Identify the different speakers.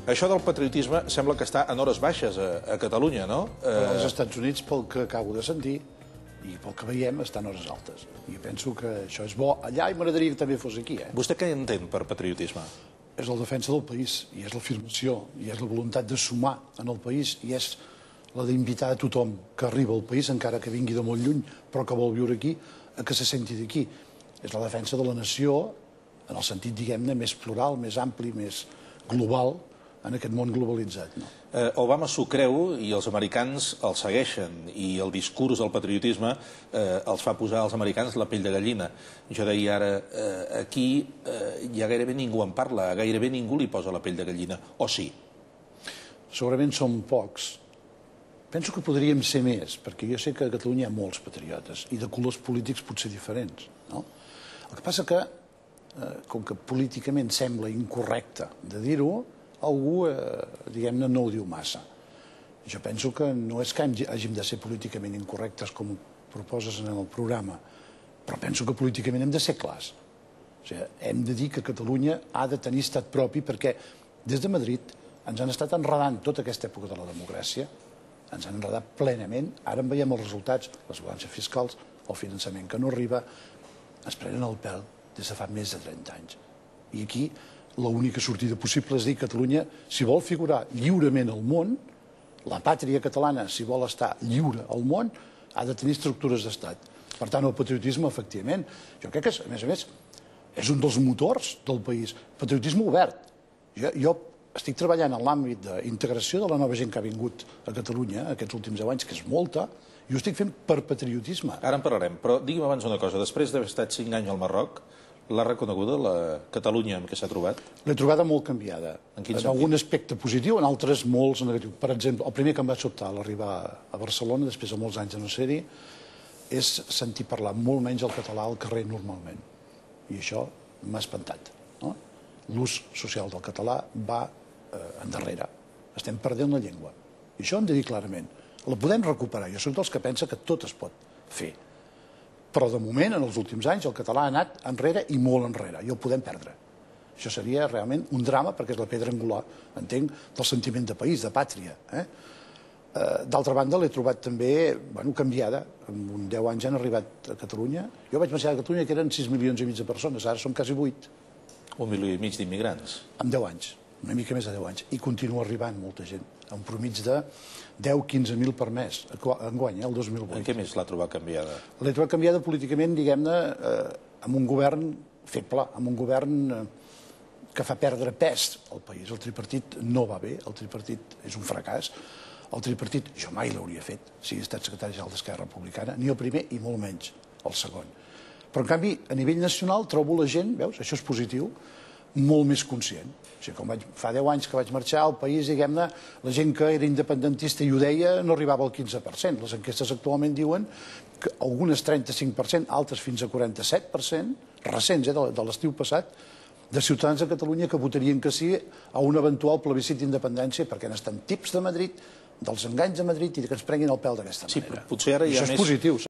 Speaker 1: Això del patriotisme sembla que està en hores baixes a Catalunya, no?
Speaker 2: Però als Estats Units, pel que acabo de sentir, i pel que veiem, estan hores altes. I penso que això és bo allà i m'agradaria que també fos aquí.
Speaker 1: Vostè què entén per patriotisme?
Speaker 2: És la defensa del país, i és l'afirmació, i és la voluntat de sumar en el país, i és la d'invitar a tothom que arriba al país, encara que vingui de molt lluny, però que vol viure aquí, a que se senti d'aquí. És la defensa de la nació, en el sentit, diguem-ne, més plural, més ampli, més global, en aquest món globalitzat.
Speaker 1: Obama s'ho creu i els americans el segueixen, i el discurs del patriotisme els fa posar als americans la pell de gallina. Jo deia ara, aquí ja gairebé ningú en parla, gairebé ningú li posa la pell de gallina, o sí?
Speaker 2: Segurament som pocs. Penso que podríem ser més, perquè jo sé que a Catalunya hi ha molts patriotes, i de colors polítics potser diferents. El que passa que, com que políticament sembla incorrecte de dir-ho, algú, diguem-ne, no ho diu massa. Jo penso que no és que hàgim de ser políticament incorrectes, com proposes en el programa, però penso que políticament hem de ser clars. O sigui, hem de dir que Catalunya ha de tenir estat propi, perquè des de Madrid ens han estat enredant tota aquesta època de la democràcia, ens han enredat plenament, ara en veiem els resultats, les balances fiscals, el finançament que no arriba, ens prenen el pèl des de fa més de 30 anys. I aquí l'única sortida possible és dir que Catalunya, si vol figurar lliurement al món, la pàtria catalana, si vol estar lliure al món, ha de tenir estructures d'estat. Per tant, el patriotisme, efectivament, jo crec que, a més, és un dels motors del país. Patriotisme obert. Jo estic treballant en l'àmbit d'integració de la nova gent que ha vingut a Catalunya aquests últims 10 anys, que és molta, i ho estic fent per patriotisme.
Speaker 1: Ara en parlarem, però digui'm abans una cosa. Després d'haver estat 5 anys al Marroc, l'ha reconeguda la Catalunya amb què s'ha trobat?
Speaker 2: L'he trobada molt canviada. En algun aspecte positiu, en altres molts negatius. Per exemple, el primer que em va sobtar a l'arribar a Barcelona, després de molts anys de no ser-hi, és sentir parlar molt menys el català al carrer normalment. I això m'ha espantat. L'ús social del català va endarrere. Estem perdent la llengua. I això hem de dir clarament. La podem recuperar. Jo soc dels que pensa que tot es pot fer. Però de moment, en els últims anys, el català ha anat enrere i molt enrere, i el podem perdre. Això seria realment un drama, perquè és la pedra angular, entenc, del sentiment de país, de pàtria. D'altra banda, l'he trobat també canviada. En 10 anys han arribat a Catalunya. Jo vaig pensar a Catalunya que eren 6 milions i mig de persones, ara són quasi 8.
Speaker 1: 1,5 milió d'immigrants.
Speaker 2: En 10 anys, una mica més de 10 anys. I continua arribant molta gent, a un promig de 10-15.000 per mes, enguany, el 2008.
Speaker 1: En què més l'ha trobat canviada?
Speaker 2: L'he trobat canviada políticament, diguem-ne, amb un govern feble, amb un govern que fa perdre pes al país. El tripartit no va bé, el tripartit és un fracàs. El tripartit jo mai l'hauria fet, si he estat secretari general d'Esquerra Republicana, ni el primer i molt menys el segon. Però, en canvi, a nivell nacional trobo la gent, veus, això és positiu, molt més conscient. O sigui, com fa 10 anys que vaig marxar al país, diguem-ne, la gent que era independentista i ho deia no arribava al 15%. Les enquestes actualment diuen que algunes 35%, altres fins a 47%, recents, de l'estiu passat, de ciutadans de Catalunya que votarien que sí a un eventual plebiscit d'independència perquè n'estan tips de Madrid, dels enganys de Madrid i que ens prenguin el pèl d'aquesta manera.
Speaker 1: Sí, però potser ara hi ha més...
Speaker 2: Això és positiu.